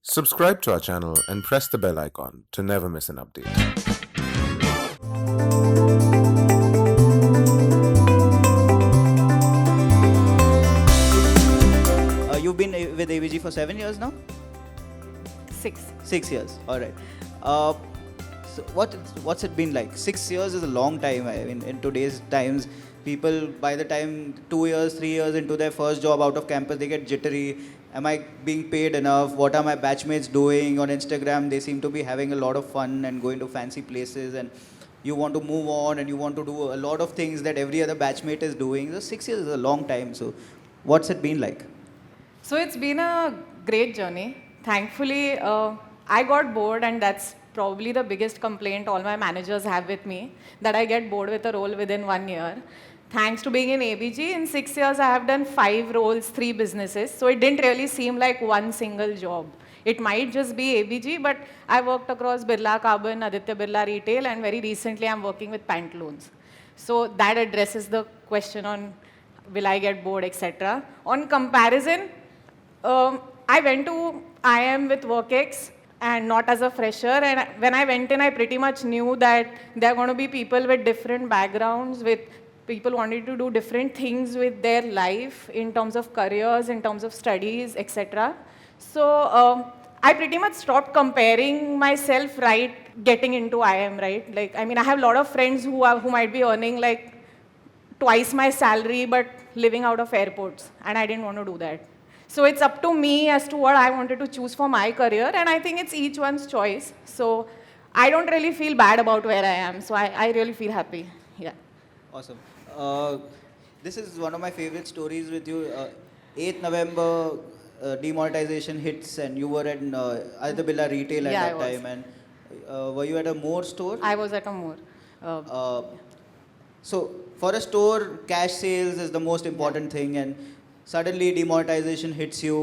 Subscribe to our channel and press the bell icon to never miss an update. You've been with ABG for 7 years now? 6. 6 years, all right. So what's it been like? 6 years is a long time. I mean, in today's times, people, by the time 2 years, 3 years into their first job out of campus, they get jittery. Am I being paid enough? What are my batchmates doing on Instagram? They seem to be having a lot of fun and going to fancy places, and you want to move on and you want to do a lot of things that every other batchmate is doing. So 6 years is a long time. So what's it been like? So it's been a great journey. Thankfully, I got bored, and that's probably the biggest complaint all my managers have with me, that I get bored with a role within 1 year. Thanks to being in ABG, in 6 years I have done 5 roles, 3 businesses. So it didn't really seem like one single job. It might just be ABG, but I worked across Birla Carbon, Aditya Birla Retail, and very recently I'm working with Pantaloons. So that addresses the question on will I get bored, etc. On comparison, I went to IIM with WorkX and not as a fresher. And when I went in, I pretty much knew that there are going to be people with different backgrounds, with people wanting to do different things with their life in terms of careers, in terms of studies, etc. So I pretty much stopped comparing myself right getting into IIM, right? Like, I mean, I have a lot of friends who might be earning like twice my salary, but living out of airports, and I didn't want to do that. So it's up to me as to what I wanted to choose for my career, and I think it's each one's choice. So I don't really feel bad about where I am, so I really feel happy. Yeah. Awesome. This is one of my favorite stories with you. 8th November, demonetization hits, and you were at Aditya Birla Retail at that time. And were you at a More store? I was at a More. So for a store, cash sales is the most important thing, and suddenly demonetization hits you.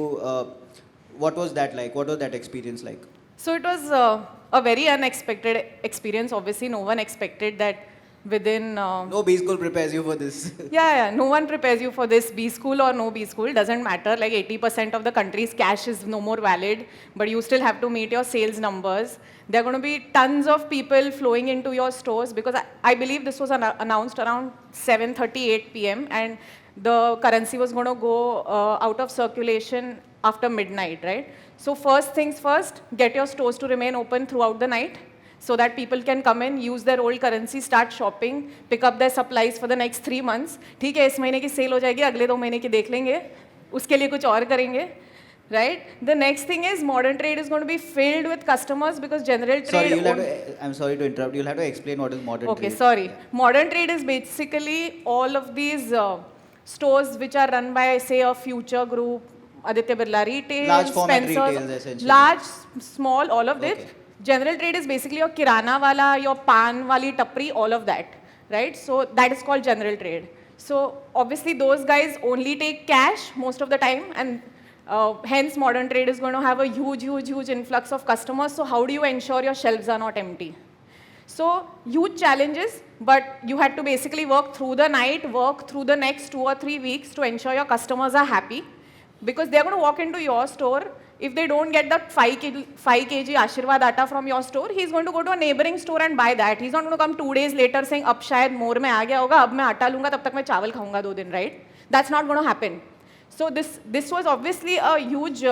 What was that like? What was that experience like? So it was a very unexpected experience. Obviously, no one expected that within... No B school prepares you for this. yeah, no one prepares you for this. B school or no B school, doesn't matter. Like 80% of the country's cash is no more valid, but you still have to meet your sales numbers. There are going to be tons of people flowing into your stores, because I believe this was announced around 7:38 p.m. and the currency was going to go out of circulation after midnight, right? So first things first, get your stores to remain open throughout the night so that people can come in, use their old currency, start shopping, pick up their supplies for the next 3 months. ठीक है, इस महीने की sale हो जाएगी, अगले 2 महीने की देख लेंगे, उसके लिए कुछ और करेंगे, right? The next thing is modern trade is going to be filled with customers, because general trade... I'm sorry to interrupt. You'll have to explain what is modern trade. Okay, sorry. Modern trade is basically all of these stores which are run by, say, a Future Group, Aditya Birla Retail, large format Spencer's, retails, essentially. large, small, all of this. Okay. General trade is basically your kirana wala, your pan wali tapri, all of that, right? So that is called general trade. So obviously those guys only take cash most of the time, and hence modern trade is going to have a huge influx of customers. So how do you ensure your shelves are not empty? So huge challenges, but you had to basically work through the night, work through the next 2 or 3 weeks to ensure your customers are happy, because they're going to walk into your store. If they don't get that 5 kg Ashirwad atta from your store, he's going to go to a neighboring store and buy that. He's not going to come 2 days later saying, ab shayad more mein aa gaya hoga, ab main atta lunga, tab tak main chawal khaunga 2 din, right? That's not going to happen. So this was obviously a huge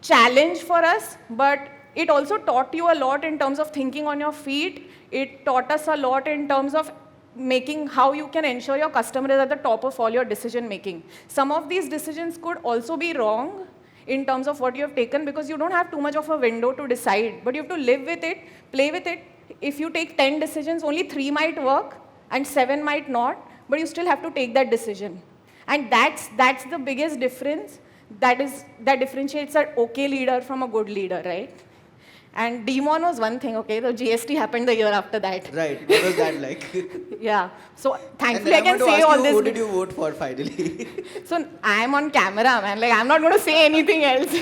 challenge for us, but it also taught you a lot in terms of thinking on your feet. It taught us a lot in terms of making how you can ensure your customer is at the top of all your decision making. Some of these decisions could also be wrong in terms of what you have taken, because you don't have too much of a window to decide, but you have to live with it, play with it. If you take 10 decisions, only 3 might work and 7 might not, but you still have to take that decision. And that's the biggest difference. That differentiates an okay leader from a good leader, right? And demon was one thing, okay? The GST happened the year after that. Right. What was that like? Yeah. So thankfully I can say all this. Who did you vote for finally? So I'm on camera, man. Like, I'm not going to say anything else.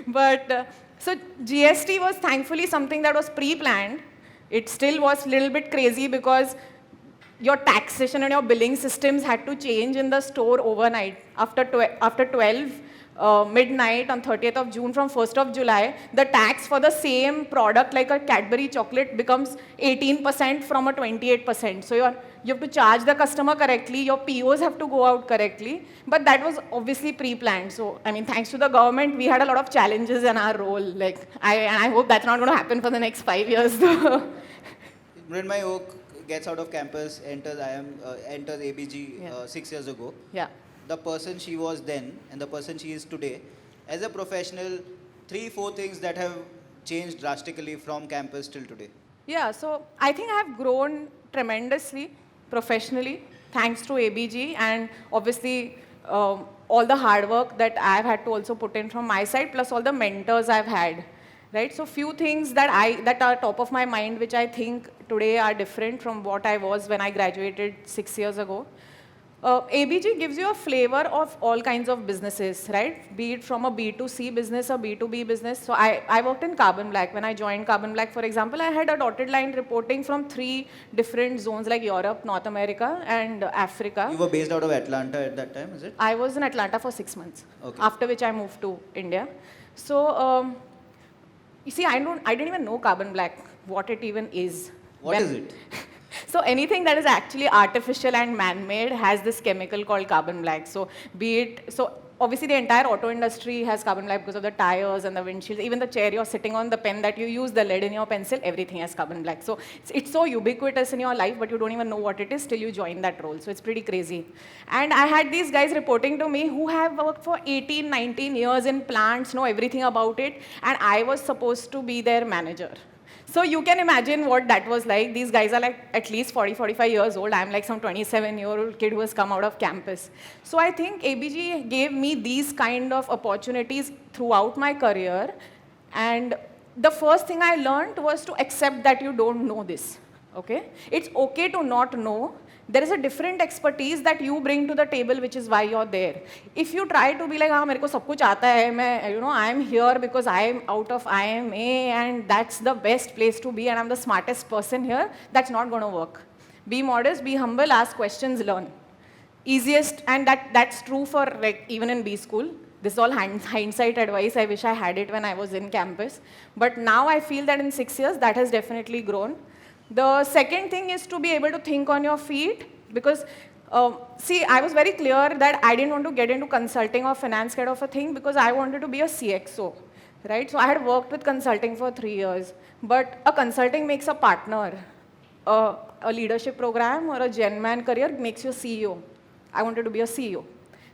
But so GST was thankfully something that was pre-planned. It still was a little bit crazy, because your taxation and your billing systems had to change in the store overnight. After 12, midnight on 30th of June from 1st of July, the tax for the same product like a Cadbury chocolate becomes 18% from a 28%. So you have to charge the customer correctly, your POs have to go out correctly, but that was obviously pre-planned. So, I mean, thanks to the government, we had a lot of challenges in our role. Like, I hope that's not going to happen for the next 5 years. Mrunmayi Oak gets out of campus, enters IIM, enters ABG Yeah. 6 years ago. Yeah. The person she was then and the person she is today, as a professional, 3-4 things that have changed drastically from campus till today. Yeah, so I think I have grown tremendously professionally thanks to ABG and obviously all the hard work that I've had to also put in from my side, plus all the mentors I've had, right? So few things that are top of my mind, which I think today are different from what I was when I graduated 6 years ago. ABG gives you a flavor of all kinds of businesses, right? Be it from a B2C business or B2B business. So I worked in Carbon Black. When I joined Carbon Black, for example, I had a dotted line reporting from 3 different zones like Europe, North America, and Africa. You were based out of Atlanta at that time, is it? I was in Atlanta for 6 months, Okay. after which I moved to India. So, you see, I didn't even know Carbon Black, what it even is. What is it? So anything that is actually artificial and man-made has this chemical called carbon black. So obviously the entire auto industry has carbon black because of the tires and the windshields. Even the chair you're sitting on, the pen that you use, the lead in your pencil, everything has carbon black. So it's so ubiquitous in your life, but you don't even know what it is till you join that role. So it's pretty crazy. And I had these guys reporting to me who have worked for 18, 19 years in plants, know everything about it, and I was supposed to be their manager. So you can imagine what that was like. These guys are like at least 40, 45 years old. I'm like some 27-year-old kid who has come out of campus. So I think ABG gave me these kind of opportunities throughout my career. And the first thing I learned was to accept that you don't know this. Okay? It's okay to not know. There is a different expertise that you bring to the table, which is why you're there. If you try to be like, हाँ मेरे को सब कुछ आता है, I'm here because I'm out of IIM and that's the best place to be and I'm the smartest person here, that's not going to work. Be modest, be humble, ask questions, learn. Easiest, and that's true for like even in B school. This is all hindsight advice. I wish I had it when I was in campus. But now I feel that in 6 years, that has definitely grown. The second thing is to be able to think on your feet because, see, I was very clear that I didn't want to get into consulting or finance kind of a thing because I wanted to be a CXO, right? So I had worked with consulting for 3 years, but a consulting makes a partner. A leadership program or a Gen Man career makes you a CEO. I wanted to be a CEO.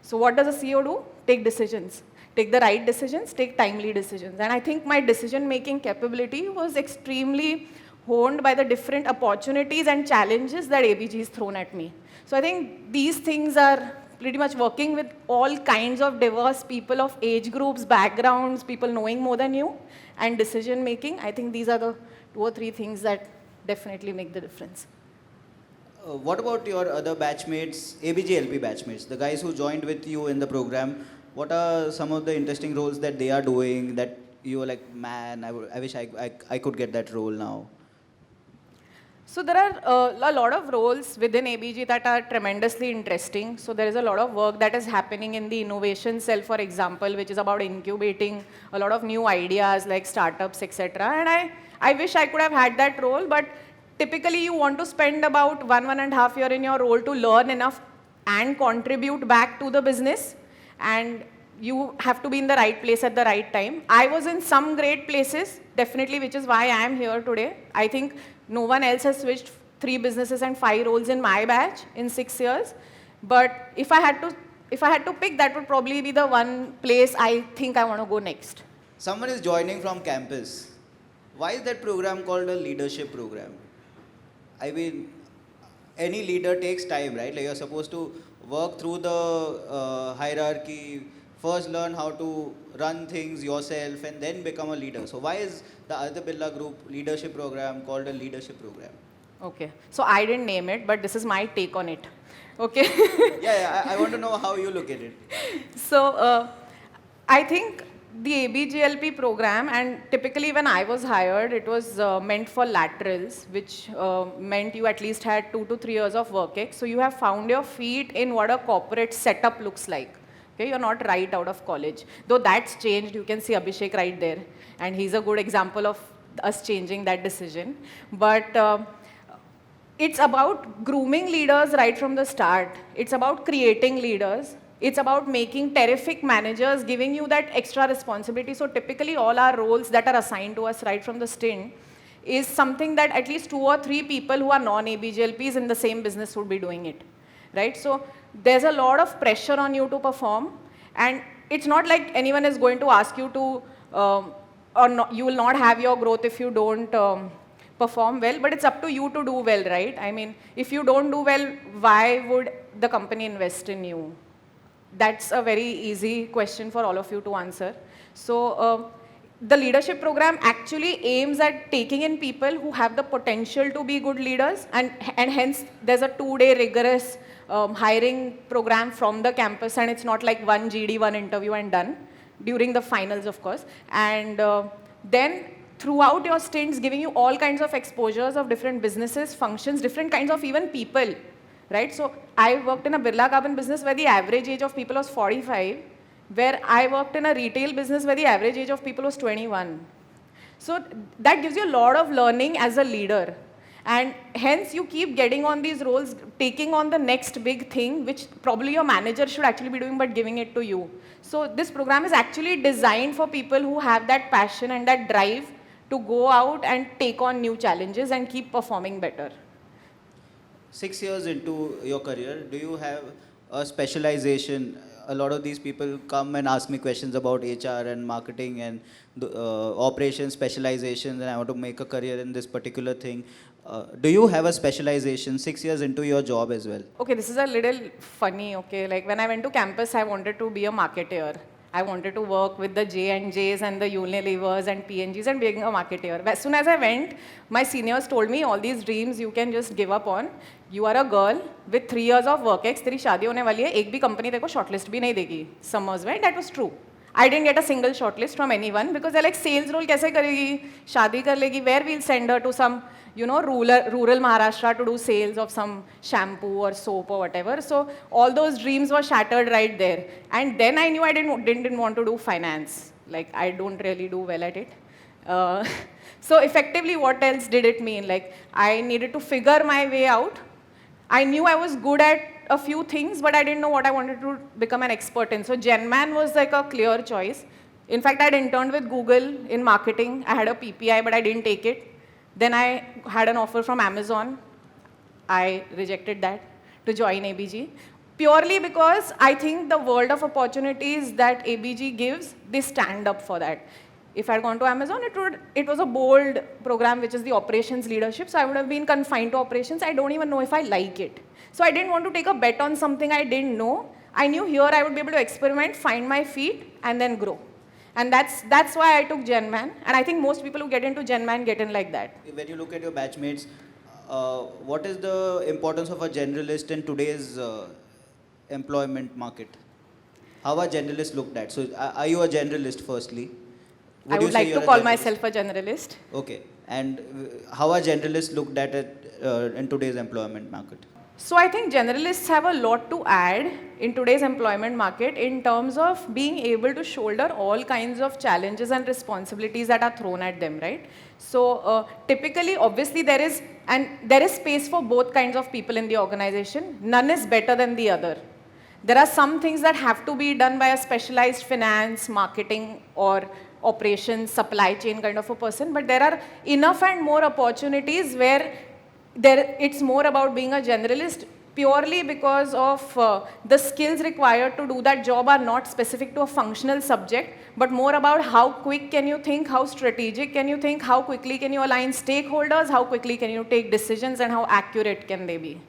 So what does a CEO do? Take decisions. Take the right decisions, take timely decisions. And I think my decision-making capability was extremely honed by the different opportunities and challenges that ABG has thrown at me. So I think these things are pretty much working with all kinds of diverse people of age groups, backgrounds, people knowing more than you, and decision-making. I think these are the 2 or 3 things that definitely make the difference. What about your other batchmates, ABG LP batchmates, the guys who joined with you in the program? What are some of the interesting roles that they are doing that you were like, man, I wish I could get that role now? So there are a lot of roles within ABG that are tremendously interesting. So there is a lot of work that is happening in the innovation cell, for example, which is about incubating a lot of new ideas like startups, etc. And I wish I could have had that role, but typically you want to spend about 1.5 years in your role to learn enough and contribute back to the business. And you have to be in the right place at the right time. I was in some great places, definitely, which is why I am here today. I think no one else has switched 3 businesses and 5 roles in my batch in 6 years. But if I had to pick, that would probably be the one place I think I want to go next. Someone is joining from campus. Why is that program called a leadership program? I mean, any leader takes time, right? Like you're supposed to work through the hierarchy, first learn how to run things yourself and then become a leader. So why is the Aditya Birla Group leadership program called a leadership program? Okay, so I didn't name it, but this is my take on it. Okay. I want to know how you look at it. So I think the ABGLP program, and typically when I was hired, it was meant for laterals, which meant you at least had 2 to 3 years of work ex. So you have found your feet in what a corporate setup looks like. Okay, you're not right out of college. Though that's changed, you can see Abhishek right there. And he's a good example of us changing that decision. But it's about grooming leaders right from the start. It's about creating leaders. It's about making terrific managers, giving you that extra responsibility. So typically all our roles that are assigned to us right from the stint is something that at least 2 or 3 people who are non-ABGLPs in the same business would be doing it, right? So there's a lot of pressure on you to perform, and it's not like anyone is going to ask you to, or not, you will not have your growth if you don't perform well, but it's up to you to do well, right? I mean, if you don't do well, why would the company invest in you? That's a very easy question for all of you to answer. So the leadership program actually aims at taking in people who have the potential to be good leaders, and hence there's a 2-day rigorous hiring program from the campus, and it's not like one GD, one interview and done, during the finals, of course. And then throughout your stints, giving you all kinds of exposures of different businesses, functions, different kinds of even people, right? So I worked in a Birla Carbon business where the average age of people was 45, where I worked in a retail business where the average age of people was 21. So that gives you a lot of learning as a leader. And hence you keep getting on these roles, taking on the next big thing, which probably your manager should actually be doing, but giving it to you. So this program is actually designed for people who have that passion and that drive to go out and take on new challenges and keep performing better. 6 years into your career, do you have a specialization? A lot of these people come and ask me questions about HR and marketing and operations specializations, and I want to make a career in this particular thing. Do you have a specialization 6 years into your job as well? Okay, this is a little funny, okay? Like when I went to campus, I wanted to be a marketeer. I wanted to work with the J&Js and the Unilevers and P&Gs and being a marketeer. As soon as I went, my seniors told me all these dreams you can just give up on. You are a girl with 3 years of work ex, तेरी शादी होने वाली है, एक भी company तेरे को shortlist भी नहीं देगी. Summers में, that was true. I didn't get a single shortlist from anyone because they're like, sales role कैसे करेगी, शादी कर लेगी, where we'll send her to some, you know, rural Maharashtra to do sales of some shampoo or soap or whatever. So all those dreams were shattered right there. And then I knew I didn't want to do finance. Like I don't really do well at it. So effectively, what else did it mean? Like I needed to figure my way out. I knew I was good at a few things, but I didn't know what I wanted to become an expert in. So GenMan was like a clear choice. In fact, I'd interned with Google in marketing. I had a PPI, but I didn't take it. Then I had an offer from Amazon. I rejected that to join ABG. Purely because I think the world of opportunities that ABG gives, they stand up for that. If I had gone to Amazon, it was a bold program, which is the operations leadership. So I would have been confined to operations. I don't even know if I like it. So I didn't want to take a bet on something I didn't know. I knew here I would be able to experiment, find my feet, and then grow. And that's why I took GenMan. And I think most people who get into GenMan get in like that. When you look at your batchmates, what is the importance of a generalist in today's employment market? How are generalists looked at? So are you a generalist firstly? I would like to call myself a generalist. Okay. And how are generalists looked at in today's employment market? So I think generalists have a lot to add in today's employment market in terms of being able to shoulder all kinds of challenges and responsibilities that are thrown at them, right? So typically, obviously, there is space for both kinds of people in the organization. None is better than the other. There are some things that have to be done by a specialized finance, marketing, or operations, supply chain kind of a person, but there are enough and more opportunities where it's more about being a generalist purely because of the skills required to do that job are not specific to a functional subject, but more about how quick can you think, how strategic can you think, how quickly can you align stakeholders, how quickly can you take decisions, and how accurate can they be,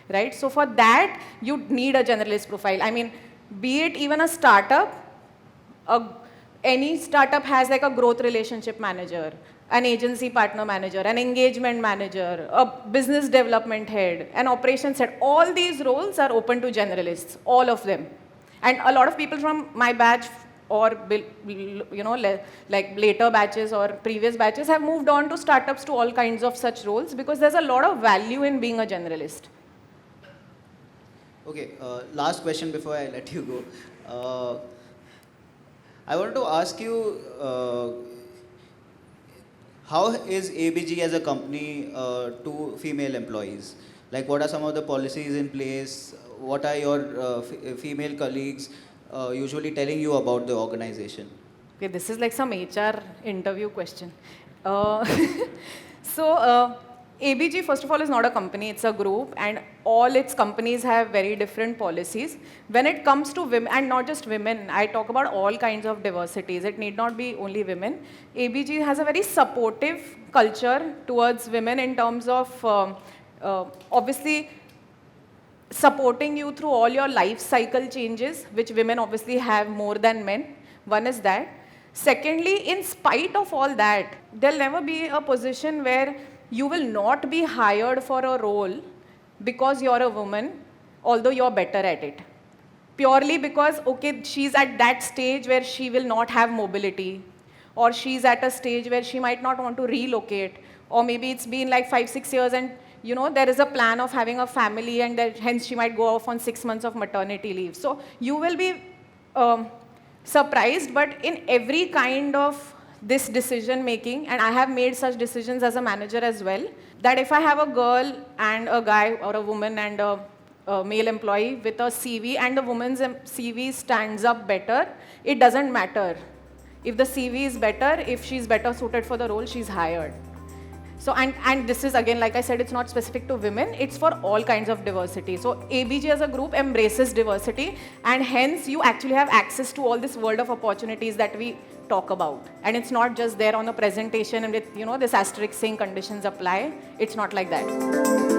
right? So for that, you need a generalist profile. I mean, be it even a startup, any startup has like a growth relationship manager, an agency partner manager, an engagement manager, a business development head, an operations head. All these roles are open to generalists, all of them. And a lot of people from my batch or like later batches or previous batches have moved on to startups to all kinds of such roles because there's a lot of value in being a generalist. Okay, last question before I let you go. Uh, I want to ask you, how is ABG as a company to female employees? Like, what are some of the policies in place? What are your female colleagues usually telling you about the organization? Okay, this is like some HR interview question. Uh, so, ABG, first of all, is not a company, it's a group, and all its companies have very different policies. When it comes to women, and not just women, I talk about all kinds of diversities. It need not be only women. ABG has a very supportive culture towards women in terms of, obviously, supporting you through all your life cycle changes, which women obviously have more than men. One is that. Secondly, in spite of all that, there'll never be a position where you will not be hired for a role because you're a woman, although you're better at it. Purely because, okay, she's at that stage where she will not have mobility, or she's at a stage where she might not want to relocate, or maybe it's been like 5-6 years and there is a plan of having a family, and that, hence she might go off on 6 months of maternity leave. So you will be surprised, but in every kind of this decision making, and I have made such decisions as a manager as well, that if I have a girl and a guy, or a woman and a male employee with a CV, and the woman's CV stands up better, it doesn't matter. If the CV is better, if she's better suited for the role, she's hired. So, and this is again, like I said, it's not specific to women, it's for all kinds of diversity. So ABG as a group embraces diversity, and hence you actually have access to all this world of opportunities that we talk about. And it's not just there on a presentation and with, this asterisk saying conditions apply. It's not like that.